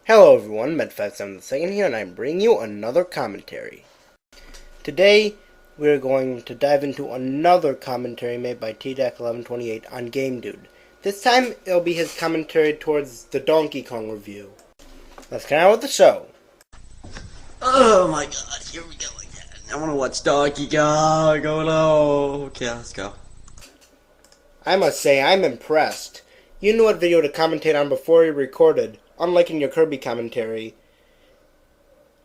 Hello everyone, Meta527II here, and I'm bringing you another commentary. Today, we're going to dive into another commentary made by Tdak1128 on Gamedude. This time, it'll be his commentary towards the Donkey Kong review. Let's get on with the show. Oh my god, here we go again. I wanna watch Donkey Kong. Oh no. Okay, let's go. I must say, I'm impressed. You knew what video to commentate on before you recorded, unlike in your Kirby commentary.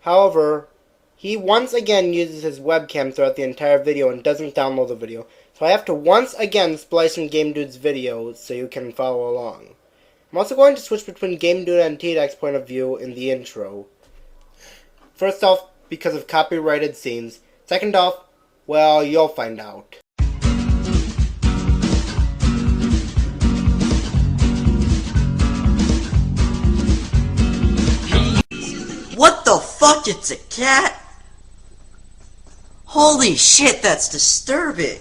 However, he once again uses his webcam throughout the entire video and doesn't download the video, so I have to once again splice in Gamedude's video so you can follow along. I'm also going to switch between Gamedude and Tdak's point of view in the intro. First off, because of copyrighted scenes. Second off, well, you'll find out. What the fuck? It's a cat? Holy shit, that's disturbing.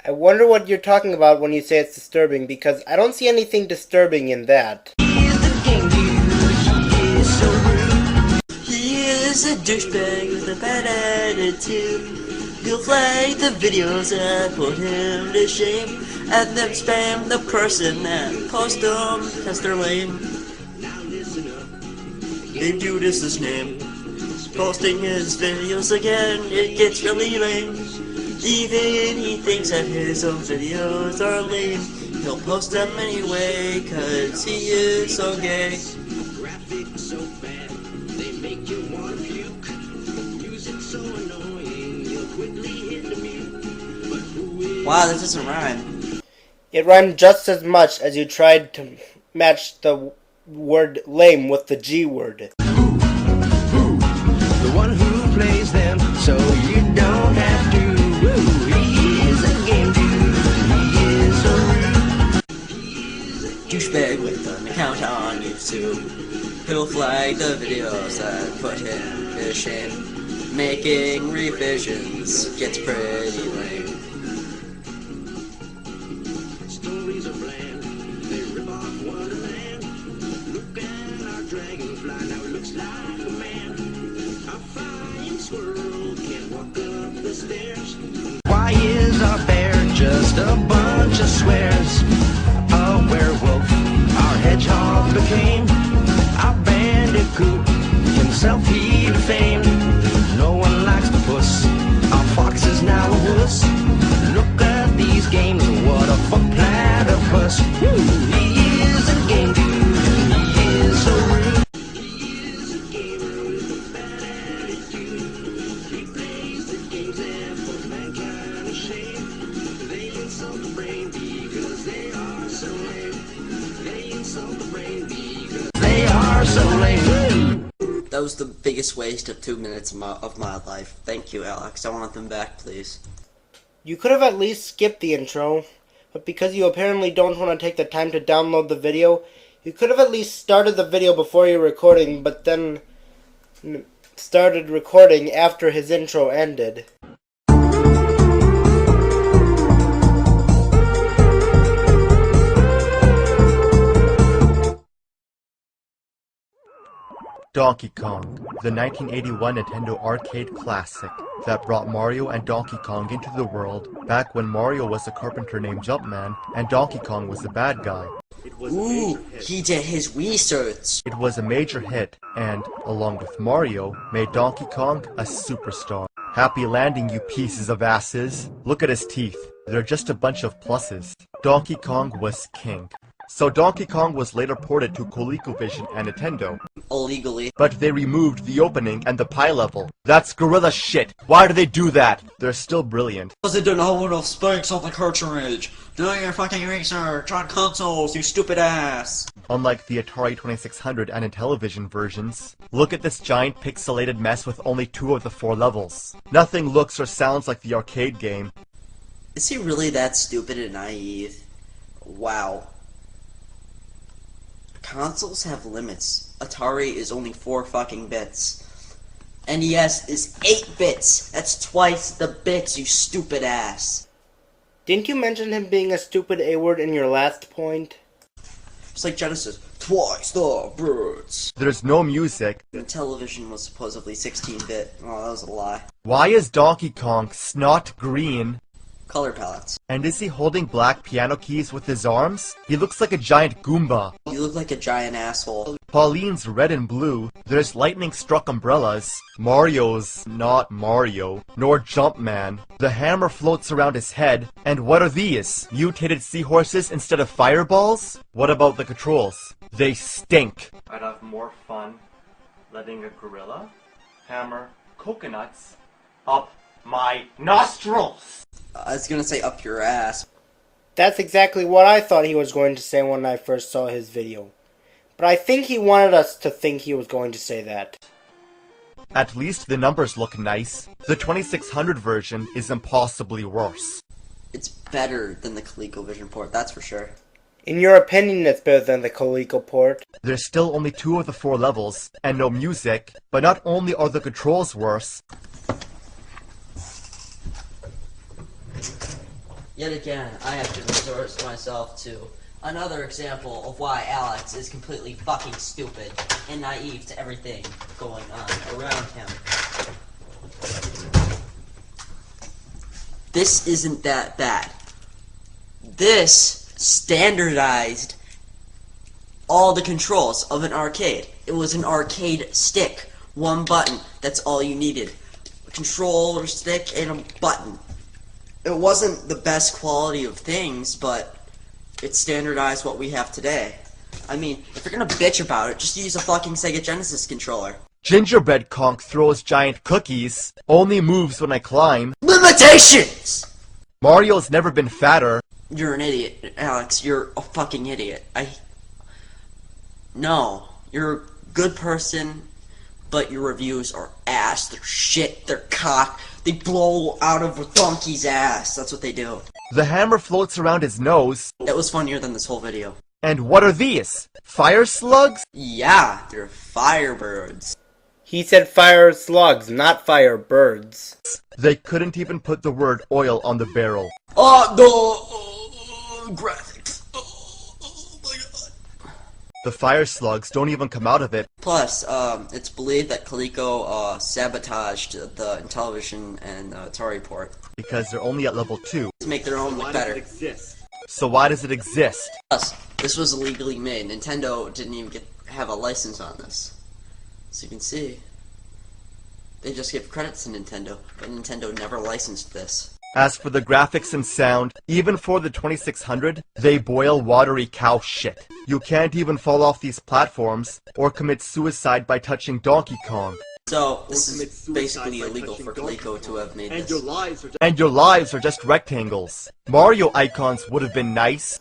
I wonder what you're talking about when you say it's disturbing, because I don't see anything disturbing in that. He is a Gamedude, he is so rude. He is a douchebag with a bad attitude. He'll flag the videos and put him to shame, and then spam the person that post them because they're lame. Gamedude is his name. Posting his videos again, it gets really lame. Even he thinks that his own videos are lame. He'll post them anyway, cause he is so gay. Graphics so bad, they make you wanna puke. Music so annoying, you'll quickly hit the mute. But who is Wow, that doesn't rhyme. It rhymed just as much as you tried to match the word lame with the G word. the one who plays them so you don't have to? He is a game dude, he is so rude. Douchebag with an account on YouTube. He'll flag the videos and put him to shame. Making revisions gets pretty lame. Stories are bland, they rip off Wonderland. Look at our dragonfly, now it looks like a man. A flying squirrel can't walk up the stairs. Why is our bear just a bunch of swears? A werewolf, our hedgehog became. Our bandicoot himself he defamed. No one likes the puss, our fox is now a wuss. Look at these games, what a fuck platypus. He is a game dude, he is so rude. He is a gamer with a bad attitude. He plays the games and puts mankind to shame. They insult the brain because they are so lame. They insult the brain because they are so lame. That was the biggest waste of 2 minutes of my life. Thank you, Alex. I want them back, please. You could have at least skipped the intro, but because you apparently don't want to take the time to download the video, you could have at least started the video before you're recording, but then started recording after his intro ended. Donkey Kong, the 1981 Nintendo arcade classic that brought Mario and Donkey Kong into the world back when Mario was a carpenter named Jumpman and Donkey Kong was the bad guy. Ooh, he did his research. It was a major hit and, along with Mario, made Donkey Kong a superstar. Happy landing, you pieces of asses. Look at his teeth. They're just a bunch of pluses. Donkey Kong was king. So Donkey Kong was later ported to ColecoVision and Nintendo. Illegally. But they removed the opening and the pie level. That's gorilla shit. Why do they do that? They're still brilliant. Because they didn't have enough space on the cartridge. Do your fucking research on consoles, you stupid ass. Unlike the Atari 2600 and Intellivision versions, look at this giant pixelated mess with only 2 of the 4 levels. Nothing looks or sounds like the arcade game. Is he really that stupid and naive? Wow. Consoles have limits. Atari is only 4 fucking bits. NES is 8 bits. That's twice the bits, you stupid ass. Didn't you mention him being a stupid A-word in your last point? It's like Genesis. Twice the birds. There's no music. The television was supposedly 16-bit. Oh, that was a lie. Why is Donkey Kong snot green? Color palettes. And is he holding black piano keys with his arms? He looks like a giant Goomba. You look like a giant asshole. Pauline's red and blue. There's lightning-struck umbrellas. Mario's not Mario, nor Jumpman. The hammer floats around his head. And what are these? Mutated seahorses instead of fireballs? What about the controls? They stink. I'd have more fun letting a gorilla hammer coconuts up my nostrils. I was gonna say up your ass. That's exactly what I thought he was going to say when I first saw his video. But I think he wanted us to think he was going to say that. At least the numbers look nice. The 2600 version is impossibly worse. It's better than the ColecoVision port, that's for sure. In your opinion, it's better than the Coleco port. There's still only 2 of the 4 levels, and no music, but not only are the controls worse, Yet again, I have to resort myself to another example of why Alex is completely fucking stupid and naive to everything going on around him. This isn't that bad. This standardized all the controls of an arcade. It was an arcade stick. 1 button. That's all you needed. A controller stick and a button. It wasn't the best quality of things, but it standardized what we have today. I mean, if you're gonna bitch about it, just use a fucking Sega Genesis controller. Gingerbread Conk throws giant cookies, only moves when I climb. Limitations! Mario's never been fatter. You're an idiot, Alex. You're a fucking idiot. No. You're a good person, but your reviews are ass. They're shit. They're cock. They blow out of a donkey's ass. That's what they do. The hammer floats around his nose. That was funnier than this whole video. And what are these? Fire slugs? Yeah, they're firebirds. He said fire slugs, not fire birds. They couldn't even put the word oil on the barrel. Graphics. Oh my god. The fire slugs don't even come out of it. Plus, it's believed that Coleco sabotaged the Intellivision and Atari port Because they're only at level 2. to make their own look better. So why does it exist? Plus, this was illegally made. Nintendo didn't even have a license on this. So you can see, they just give credits to Nintendo, but Nintendo never licensed this. As for the graphics and sound, even for the 2600, they boil watery cow shit. You can't even fall off these platforms, or commit suicide by touching Donkey Kong. So, this is basically illegal for Coleco to have made this. And your lives are just rectangles. Mario icons would have been nice.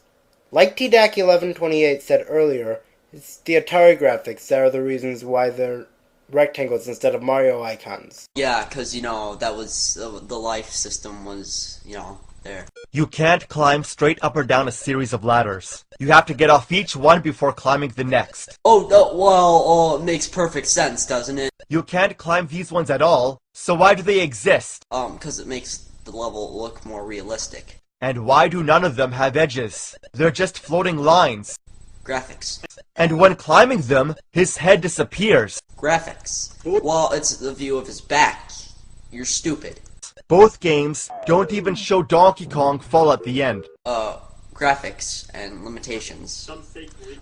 Like Tdak1128 said earlier, it's the Atari graphics that are the reasons why they're rectangles instead of Mario icons. Yeah, because, you know, that was, the life system was, you know, there. You can't climb straight up or down a series of ladders. You have to get off each one before climbing the next. Oh, no, well, it makes perfect sense, doesn't it? You can't climb these ones at all, so why do they exist? Because it makes the level look more realistic. And why do none of them have edges? They're just floating lines. Graphics. And when climbing them, his head disappears. Graphics. Well, it's the view of his back. You're stupid. Both games don't even show Donkey Kong fall at the end. Graphics and limitations.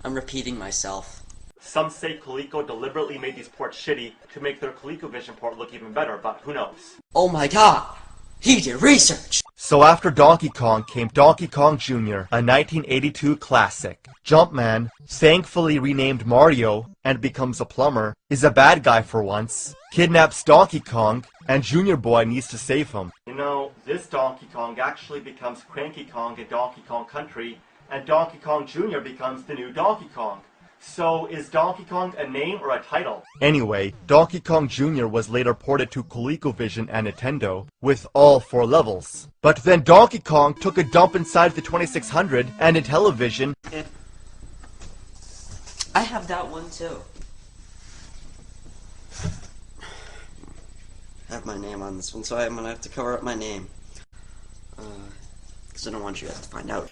I'm repeating myself. Some say Coleco deliberately made these ports shitty to make their ColecoVision port look even better, but who knows? Oh my god! He did research! So after Donkey Kong came Donkey Kong Jr., a 1982 classic. Jumpman, thankfully renamed Mario, and becomes a plumber, is a bad guy for once, kidnaps Donkey Kong, and Junior Boy needs to save him. You know, this Donkey Kong actually becomes Cranky Kong in Donkey Kong Country, and Donkey Kong Jr. becomes the new Donkey Kong. So, is Donkey Kong a name or a title? Anyway, Donkey Kong Jr. was later ported to ColecoVision and Nintendo, with all 4 levels. But then Donkey Kong took a dump inside the 2600 and Intellivision. I have that one too. I have my name on this one, so I'm gonna have to cover up my name. Because I don't want you guys to find out.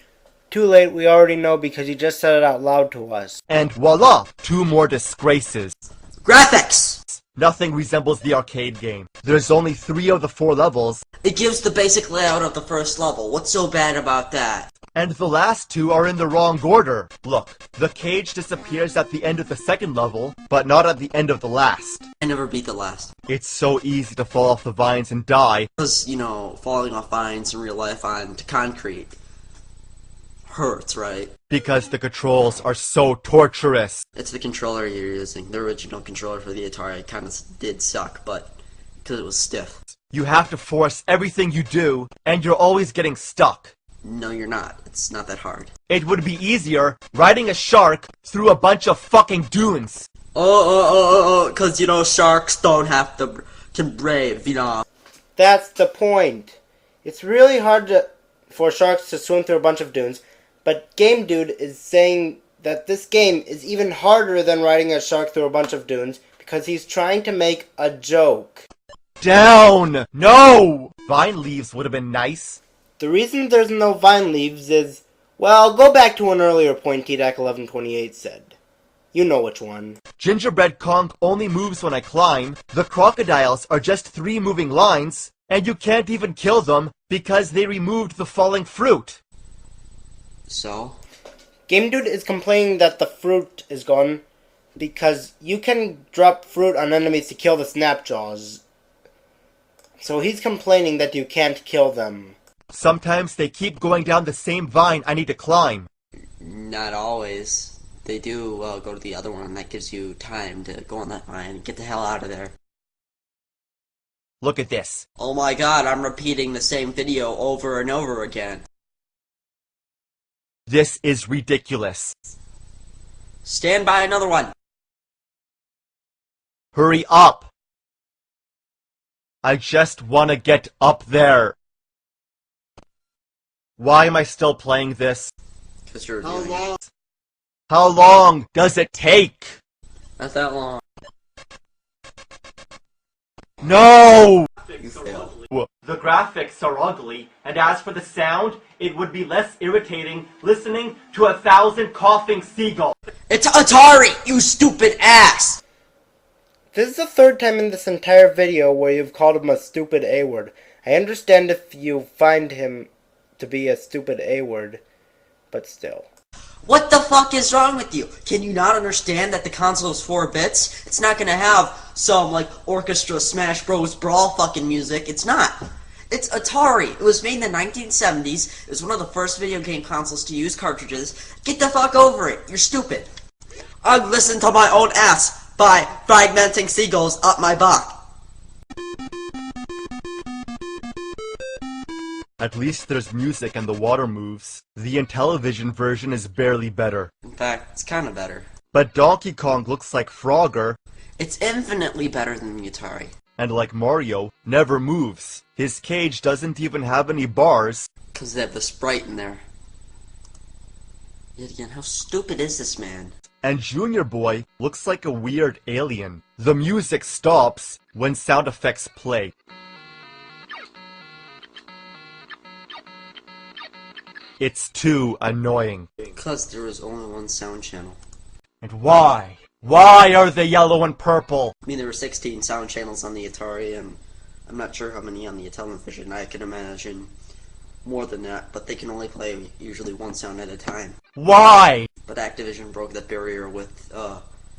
Too late, we already know because you just said it out loud to us. And voila! 2 more disgraces. Graphics! Nothing resembles the arcade game. There's only 3 of the 4 levels, It gives the basic layout of the first level. What's so bad about that? and the last 2 are in the wrong order. Look, the cage disappears at the end of the second level, but not at the end of the last. I never beat the last. It's so easy to fall off the vines and die. Because, you know, falling off vines in real life onto concrete hurts, right? Because the controls are so torturous. It's the controller you're using. The original controller for the Atari kind of did suck, but because it was stiff. You have to force everything you do, and you're always getting stuck. No, you're not. It's not that hard. It would be easier riding a shark through a bunch of fucking dunes. Because, you know, sharks don't have to brave, you know. That's the point. It's really hard for sharks to swim through a bunch of dunes, but Gamedude is saying that this game is even harder than riding a shark through a bunch of dunes because he's trying to make a joke. Down! No! Vine leaves would have been nice. The reason there's no vine leaves is, well, go back to an earlier point Tdak1128 said. You know which one. Gingerbread Kong only moves when I climb. The crocodiles are just 3 moving lines, and you can't even kill them because they removed the falling fruit. So? Gamedude is complaining that the fruit is gone because you can drop fruit on enemies to kill the Snapjaws. So he's complaining that you can't kill them. Sometimes they keep going down the same vine I need to climb. Not always. They do go to the other one. That gives you time to go on that vine and get the hell out of there. Look at this. Oh my god, I'm repeating the same video over and over again. This is ridiculous. Stand by another one. Hurry up. I just want to get up there. Why am I still playing this? Because you're reviewing it. How long does it take? Not that long. No! You failed. The graphics are ugly, and as for the sound, it would be less irritating listening to 1,000 coughing seagulls. It's Atari, you stupid ass! This is the 3rd time in this entire video where you've called him a stupid A-word. I understand if you find him to be a stupid A-word, but still. What the fuck is wrong with you? Can you not understand that the console is 4 bits? It's not gonna have some, like, Orchestra Smash Bros. Brawl fucking music. It's not. It's Atari. It was made in the 1970s. It was one of the first video game consoles to use cartridges. Get the fuck over it. You're stupid. I listen to my own ass by fragmenting seagulls up my butt. At least there's music and the water moves. The Intellivision version is barely better. In fact, it's kinda better. But Donkey Kong looks like Frogger, It's infinitely better than the Atari. and like Mario, never moves. His cage doesn't even have any bars. Because they have the sprite in there. Yet again, how stupid is this man? And Junior Boy looks like a weird alien. The music stops when sound effects play. It's too annoying. Because there was only one sound channel. And why? Why are they yellow and purple? I mean, there were 16 sound channels on the Atari, and I'm not sure how many on the Intellivision. I can imagine more than that, but they can only play usually one sound at a time. Why? But Activision broke that barrier with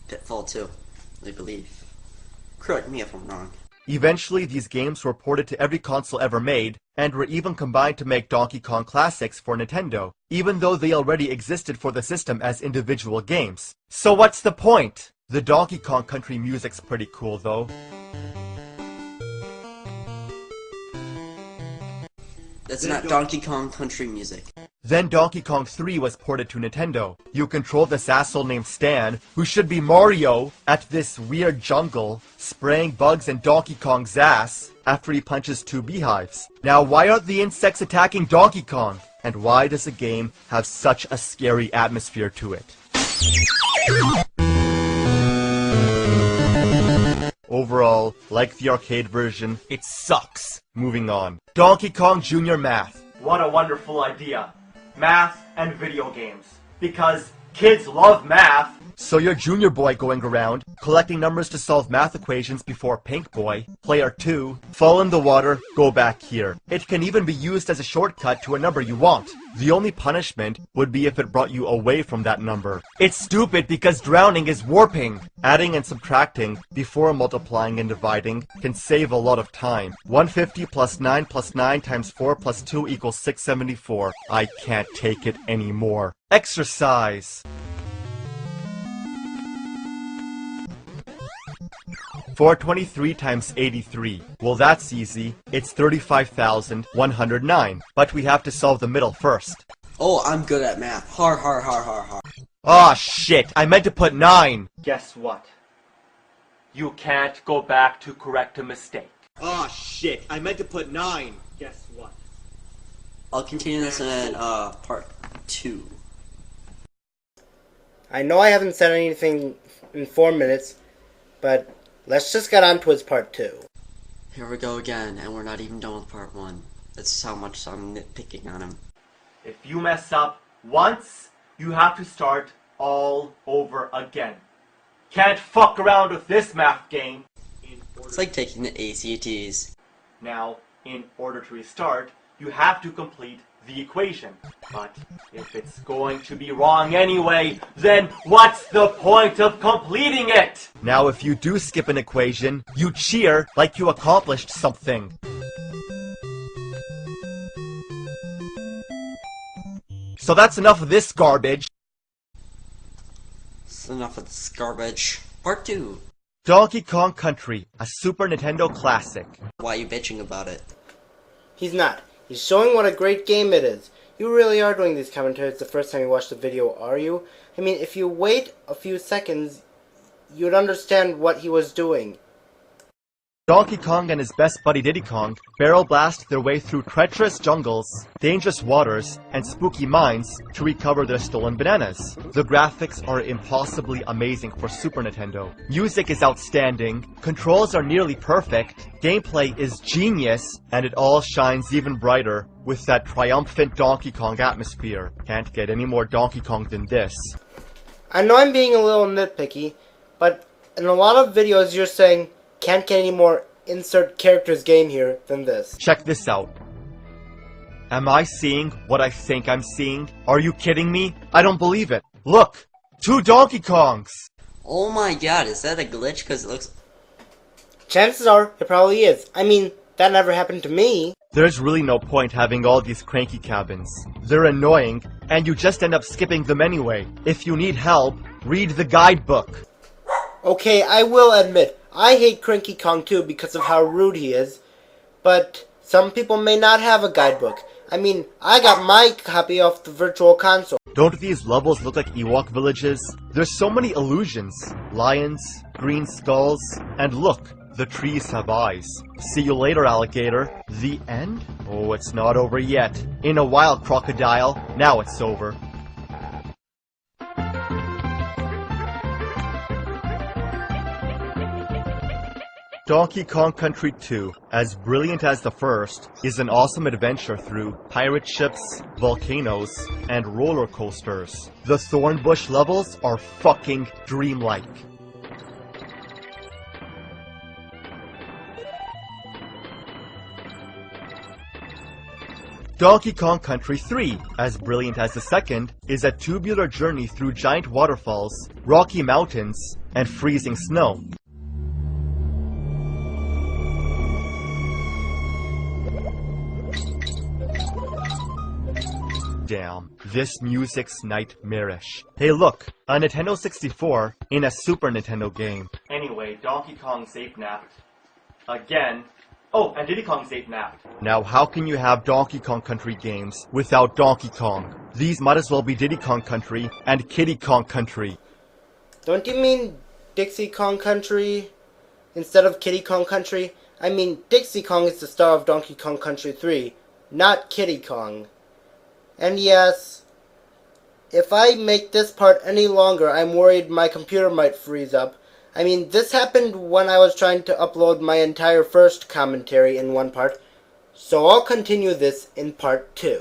Pitfall 2, I believe. Correct me if I'm wrong. Eventually, these games were ported to every console ever made, and were even combined to make Donkey Kong Classics for Nintendo, even though they already existed for the system as individual games. So what's the point? The Donkey Kong country music's pretty cool, though. That's not Donkey Kong country music. Then Donkey Kong 3 was ported to Nintendo. You control this asshole named Stan, who should be Mario, at this weird jungle, spraying bugs in Donkey Kong's ass after he punches 2 beehives. Now why aren't the insects attacking Donkey Kong? And why does the game have such a scary atmosphere to it? Overall, like the arcade version, it sucks. Moving on. Donkey Kong Jr. Math. What a wonderful idea. math, and video games. Because kids love math. So you're Junior Boy going around, collecting numbers to solve math equations before Pink Boy, Player 2, fall in the water, go back here. It can even be used as a shortcut to a number you want. The only punishment would be if it brought you away from that number. It's stupid because drowning is warping. Adding and subtracting before multiplying and dividing can save a lot of time. 150 plus 9 plus 9 times 4 plus 2 equals 674. I can't take it anymore. Exercise. 423 times 83. Well, that's easy. It's 35,109. But we have to solve the middle first. Oh, I'm good at math. Har har har har har. Aw, shit! I meant to put 9! Guess what? You can't go back to correct a mistake. Aw, shit! I meant to put 9! Guess what? I'll continue this in part 2. I know I haven't said anything in 4 minutes, but let's just get on to his part 2. Here we go again, and we're not even done with part 1. That's how much I'm nitpicking on him. If you mess up once, you have to start all over again. Can't fuck around with this math game. It's like taking the ACTs. Now, in order to restart, you have to complete the equation. But if it's going to be wrong anyway, then what's the point of completing it? Now, if you do skip an equation, you cheer like you accomplished something. So that's enough of this garbage. That's enough of this garbage. Part 2. Donkey Kong Country, a Super Nintendo classic. Why are you bitching about it? He's not. He's showing what a great game it is. You really are doing these commentaries the first time you watch the video, are you? I mean, if you wait a few seconds, you'd understand what he was doing. Donkey Kong and his best buddy Diddy Kong barrel blast their way through treacherous jungles, dangerous waters, and spooky mines to recover their stolen bananas. The graphics are impossibly amazing for Super Nintendo. Music is outstanding, controls are nearly perfect, gameplay is genius, and it all shines even brighter with that triumphant Donkey Kong atmosphere. Can't get any more Donkey Kong than this. I know I'm being a little nitpicky, but in a lot of videos you're saying, can't get any more insert characters game here than this. Check this out. Am I seeing what I think I'm seeing? Are you kidding me? I don't believe it. Look! 2 Donkey Kongs! Oh my god, is that a glitch? Because it looks... Chances are, it probably is. I mean, that never happened to me. There's really no point having all these cranky cabins. They're annoying, and you just end up skipping them anyway. If you need help, read the guidebook. Okay, I will admit, I hate Cranky Kong too because of how rude he is, but some people may not have a guidebook. I mean, I got my copy off the Virtual Console. Don't these levels look like Ewok villages? There's so many illusions. Lions, green skulls, and look, the trees have eyes. See you later, alligator. The end? Oh, it's not over yet. In a while, crocodile. Now it's over. Donkey Kong Country 2, as brilliant as the first, is an awesome adventure through pirate ships, volcanoes, and roller coasters. The Thornbush levels are fucking dreamlike. Donkey Kong Country 3, as brilliant as the second, is a tubular journey through giant waterfalls, rocky mountains, and freezing snow. Damn, this music's nightmarish. Hey look, a Nintendo 64 in a Super Nintendo game. Anyway, Donkey Kong's ape-napped. Again. Oh, and Diddy Kong's ape-napped. Now how can you have Donkey Kong Country games without Donkey Kong? These might as well be Diddy Kong Country and Kiddy Kong Country. Don't you mean Dixie Kong Country instead of Kiddy Kong Country? I mean, Dixie Kong is the star of Donkey Kong Country 3, not Kiddy Kong. And yes, if I make this part any longer, I'm worried my computer might freeze up. I mean, this happened when I was trying to upload my entire first commentary in one part, so I'll continue this in part 2.